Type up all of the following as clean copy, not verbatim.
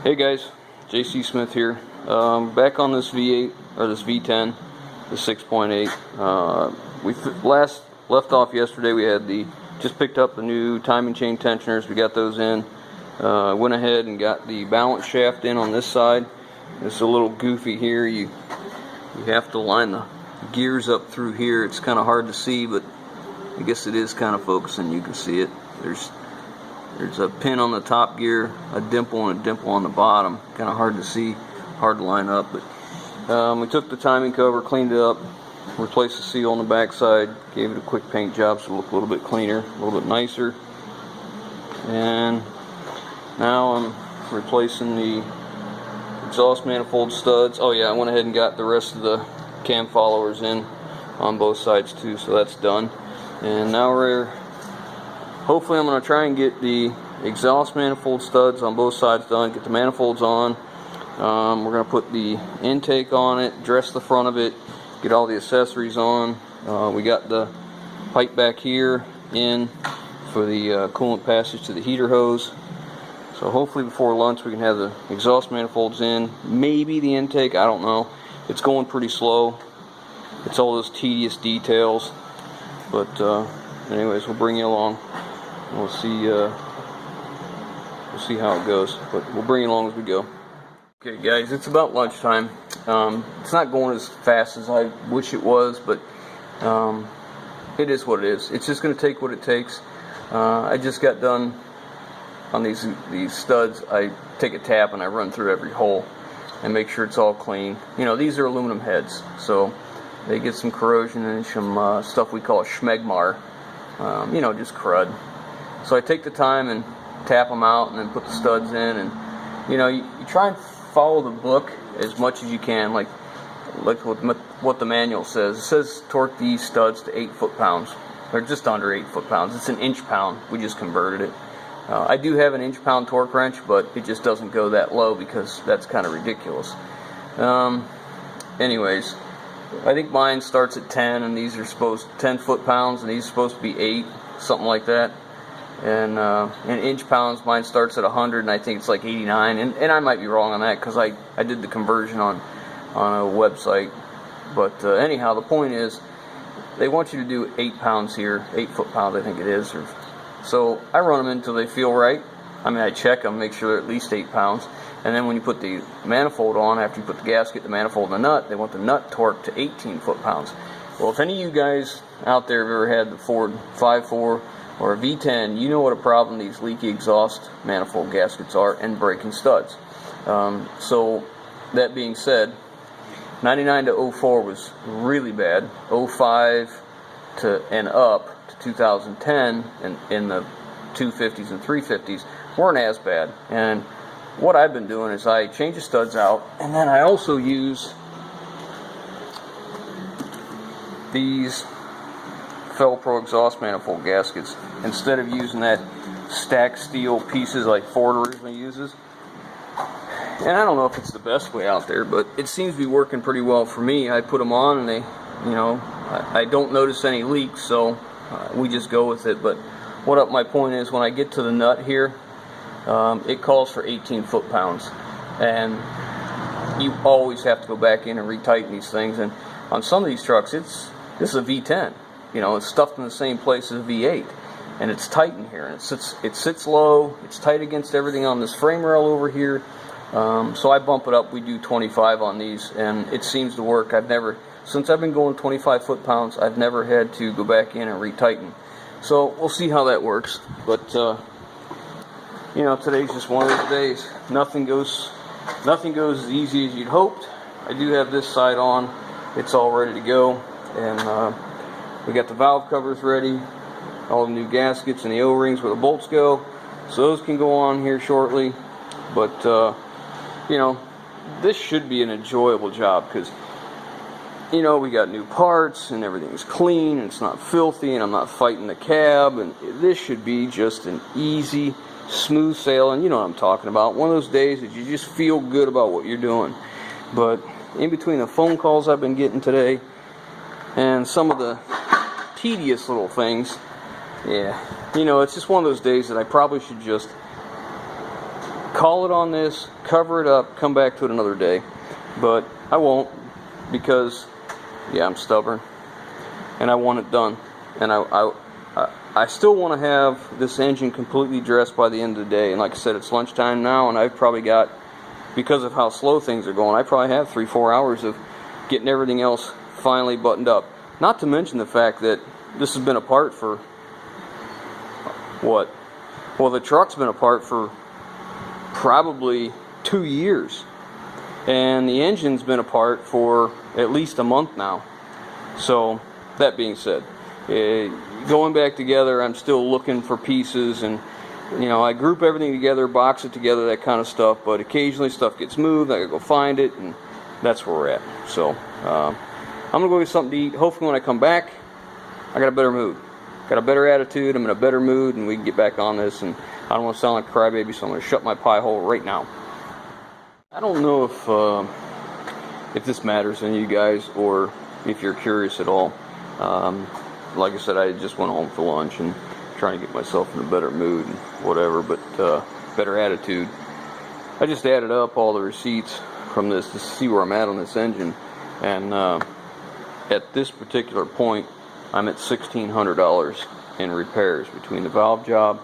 Hey guys, JC Smith here. Back on this V8 or this V10, the 6.8. We last left off yesterday. We had just picked up the new timing chain tensioners. We got those in. Went ahead and got the balance shaft in on this side. It's a little goofy here. You have to line the gears up through here. It's kind of hard to see, but I guess it is kind of focusing. You can see it. There's a pin on the top gear, a dimple and a dimple on the bottom. Kind of hard to see, hard to line up. But we took the timing cover, cleaned it up, replaced the seal on the back side, gave it a quick paint job so it looked a little bit cleaner, a little bit nicer. And now I'm replacing the exhaust manifold studs. Oh yeah, I went ahead and got the rest of the cam followers in on both sides too, so that's done. And now hopefully I'm going to try and get the exhaust manifold studs on both sides done, get the manifolds on. We're going to put the intake on it, dress the front of it, get all the accessories on. We got the pipe back here in for the coolant passage to the heater hose. So hopefully before lunch we can have the exhaust manifolds in, maybe the intake, I don't know. It's going pretty slow. It's all those tedious details. But anyways, we'll bring you along. We'll see how it goes, but we'll bring it along as we go. Okay guys, it's about lunchtime. It's not going as fast as I wish it was, but it is what it is. It's just going to take what it takes. I just got done on these studs. I take a tap and I run through every hole and make sure it's all clean. You know, these are aluminum heads, so they get some corrosion and some stuff we call a schmegmar. You know, just crud. So I take the time and tap them out and then put the studs in, and you know, you try and follow the book as much as you can, like what the manual says. It says torque these studs to 8 foot-pounds. They're just under 8 foot-pounds. It's an inch-pound. We just converted it. I do have an inch-pound torque wrench, but it just doesn't go that low because that's kind of ridiculous. Anyways, I think mine starts at 10, and these are supposed 10 foot-pounds, and these are supposed to be 8, something like that. And in inch-pounds, mine starts at 100, and I think it's like 89. And I might be wrong on that because I did the conversion on a website. But anyhow, the point is, they want you to do 8 pounds here, 8 foot-pounds, I think it is. So I run them until they feel right. I mean, I check them, make sure they're at least 8 pounds. And then when you put the manifold on, after you put the gasket, the manifold, and the nut, they want the nut torqued to 18 foot-pounds. Well, if any of you guys out there have ever had the Ford 5.4 or a V10, you know what a problem these leaky exhaust manifold gaskets are and breaking studs. So that being said, 99 to 04 was really bad. 05 and up to 2010 and in the 250s and 350s weren't as bad. And what I've been doing is I change the studs out, and then I also use these Fel-Pro exhaust manifold gaskets instead of using that stacked steel pieces like Ford originally uses. And I don't know if it's the best way out there, but it seems to be working pretty well for me. I put them on and they, you know, I don't notice any leaks, so we just go with it. But my point is, when I get to the nut here, it calls for 18 foot-pounds, and you always have to go back in and retighten these things. And on some of these trucks, this is a V10. You know, it's stuffed in the same place as a V8, and it's tight in here, and it sits low. It's tight against everything on this frame rail over here. So I bump it up. We do 25 on these, and it seems to work. Since I've been going 25 foot-pounds, I've never had to go back in and retighten. So we'll see how that works. But you know, today's just one of those days. Nothing goes as easy as you'd hoped. I do have this side on. It's all ready to go, and we got the valve covers ready, all the new gaskets and the O-rings where the bolts go. So those can go on here shortly. But you know, this should be an enjoyable job because, you know, we got new parts and everything's clean and it's not filthy and I'm not fighting the cab, and this should be just an easy, smooth sailing. You know what I'm talking about. One of those days that you just feel good about what you're doing. But in between the phone calls I've been getting today and some of the tedious little things, yeah, you know, it's just one of those days that I probably should just call it on this, cover it up, come back to it another day. But I won't, because yeah, I'm stubborn and I want it done. And I still want to have this engine completely dressed by the end of the day. And like I said, it's lunchtime now, and I've probably got, because of how slow things are going, I probably have 3-4 hours of getting everything else finally buttoned up. Not to mention the fact that this has been apart for what? Well, the truck's been apart for probably 2 years, and the engine's been apart for at least a month now. So that being said, going back together, I'm still looking for pieces, and you know, I group everything together, box it together, that kind of stuff, but occasionally stuff gets moved, I gotta go find it, and that's where we're at. So I'm gonna go get something to eat. Hopefully when I come back, I got a better mood, got a better attitude, I'm in a better mood, and we can get back on this. And I don't want to sound like a crybaby, so I'm going to shut my pie hole right now. I don't know if this matters to you guys, or if you're curious at all. Like I said, I just went home for lunch and trying to get myself in a better mood and whatever, but better attitude. I just added up all the receipts from this to see where I'm at on this engine, and at this particular point, I'm at $1,600 in repairs between the valve job,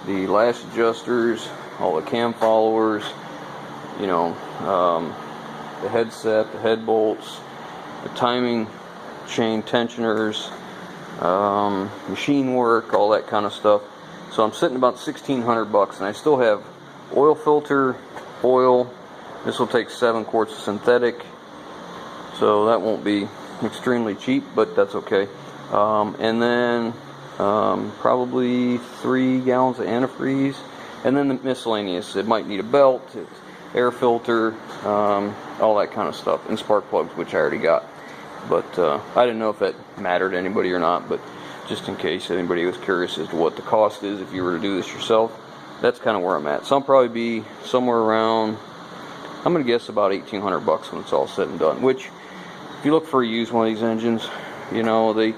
the lash adjusters, all the cam followers, you know, the headset, the head bolts, the timing chain tensioners, machine work, all that kind of stuff. So I'm sitting about $1,600, and I still have oil filter, oil. This will take 7 quarts of synthetic, so that won't be extremely cheap, but that's okay. And then probably 3 gallons of antifreeze, and then the miscellaneous. It might need a belt, air filter, all that kind of stuff, and spark plugs, which I already got. But I didn't know if that mattered to anybody or not, but just in case anybody was curious as to what the cost is if you were to do this yourself, that's kind of where I'm at. So I'll probably be somewhere around, I'm going to guess about $1,800 when it's all said and done. Which, if you look for a used one of these engines, you know, they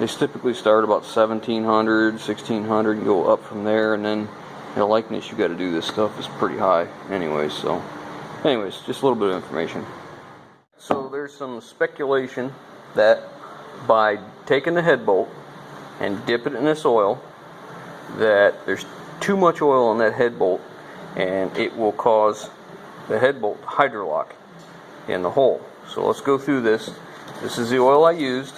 typically start about $1,700, $1,600, and go up from there. And then, you know, likeness you got to do this stuff is pretty high anyways. So anyways, just a little bit of information. So there's some speculation that by taking the head bolt and dipping it in this oil, that there's too much oil on that head bolt, and it will cause the head bolt to hydrolock in the hole. So let's go through this. This is the oil I used.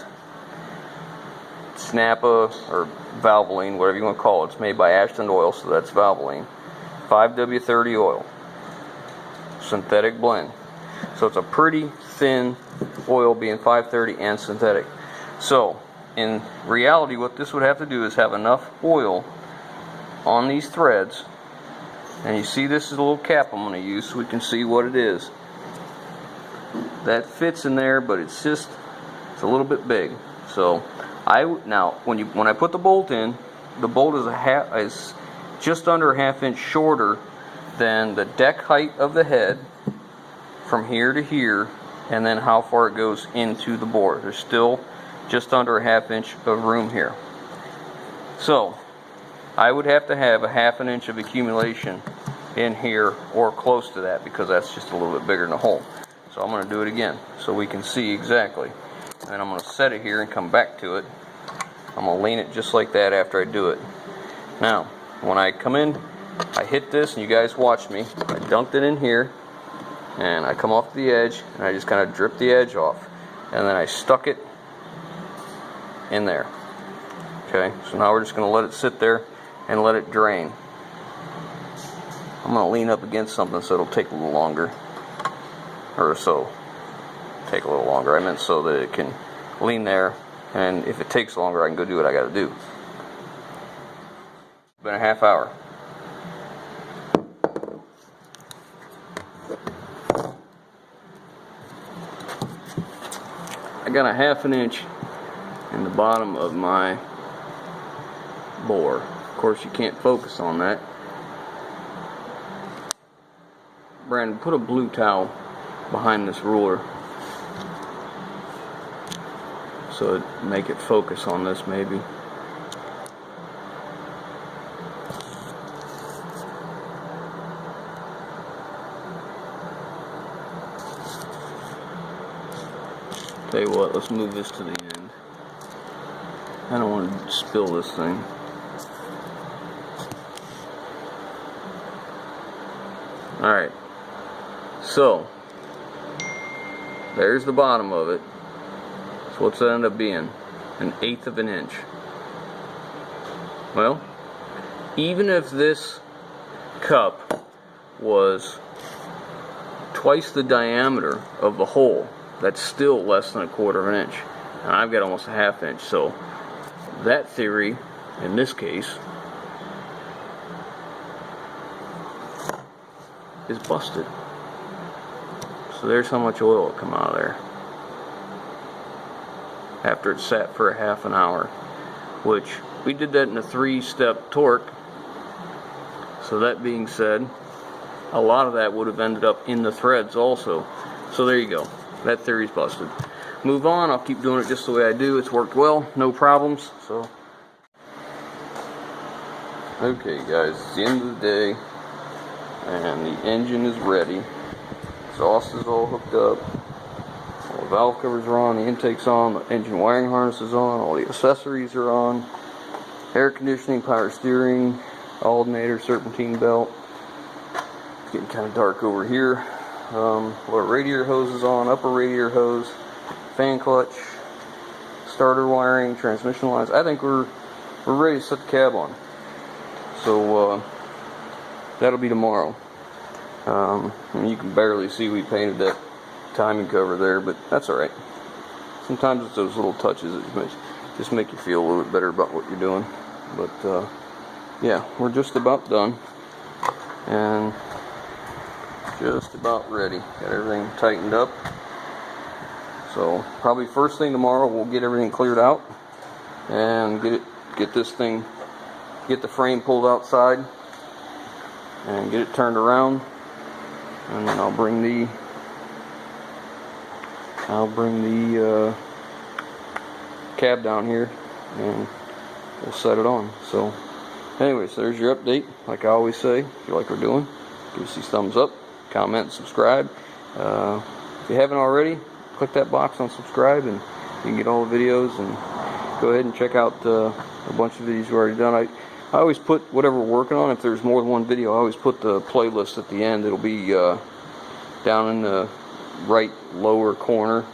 Snappa or Valvoline, whatever you want to call it. It's made by Ashland Oil, so that's Valvoline. 5W30 oil. Synthetic blend. So it's a pretty thin oil, being 530 and synthetic. So in reality, what this would have to do is have enough oil on these threads, and you see this is a little cap I'm going to use so we can see what it is. That fits in there, but it's a little bit big. So when I put the bolt in, the bolt is just under a ½ inch shorter than the deck height of the head from here to here, and then how far it goes into the bore. There's still just under a ½ inch of room here. So I would have to have a ½ inch of accumulation in here, or close to that, because that's just a little bit bigger than the hole. So I'm going to do it again so we can see exactly. And I'm going to set it here and come back to it. I'm going to lean it just like that after I do it. Now, when I come in, I hit this, and you guys watch me. I dunked it in here, and I come off the edge, and I just kind of drip the edge off. And then I stuck it in there. Okay, so now we're just going to let it sit there and let it drain. I'm going to lean up against something so it'll take a little longer. Or so, take a little longer. I meant so that it can lean there, and if it takes longer, I can go do what I got to do. It's been a ½ hour. I got a ½ inch in the bottom of my bore. Of course, you can't focus on that. Brandon, put a blue towel behind this ruler so make it focus on this maybe. Tell you what, let's move this to the end. I don't want to spill this thing. Alright, so there's the bottom of it. So what's that end up being? 1/8 of an inch. Well, even if this cup was twice the diameter of the hole, that's still less than 1/4 of an inch. And I've got almost a 1/2 inch, so that theory, in this case, is busted. So there's how much oil will come out of there after it's sat for a half an hour, which we did that in a 3-step torque. So that being said, a lot of that would have ended up in the threads also. So there you go, that theory's busted. Move on. I'll keep doing it just the way I do. It's worked well, no problems. So okay guys, it's the end of the day and the engine is ready. Exhaust is all hooked up, all the valve covers are on, the intake's on, the engine wiring harness is on, all the accessories are on, air conditioning, power steering, alternator, serpentine belt. It's getting kind of dark over here. Lower radiator hose is on, upper radiator hose, fan clutch, starter wiring, transmission lines. I think we're ready to set the cab on. So that'll be tomorrow. And you can barely see we painted that timing cover there, but that's alright. Sometimes it's those little touches that just make you feel a little bit better about what you're doing. But yeah, we're just about done and just about ready. Got everything tightened up. So probably first thing tomorrow we'll get everything cleared out and get this thing, get the frame pulled outside and get it turned around, and then I'll bring the cab down here and we'll set it on. So anyways, there's your update. Like I always say, if you like what we're doing, give us these thumbs up, comment, subscribe. If you haven't already, click that box on subscribe and you can get all the videos, and go ahead and check out a bunch of videos we've already done. I always put whatever we're working on. If there's more than one video, I always put the playlist at the end. It'll be down in the right lower corner,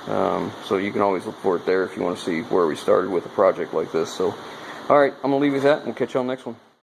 so you can always look for it there if you want to see where we started with a project like this. So alright, I'm going to leave you with that and we'll catch you on the next one.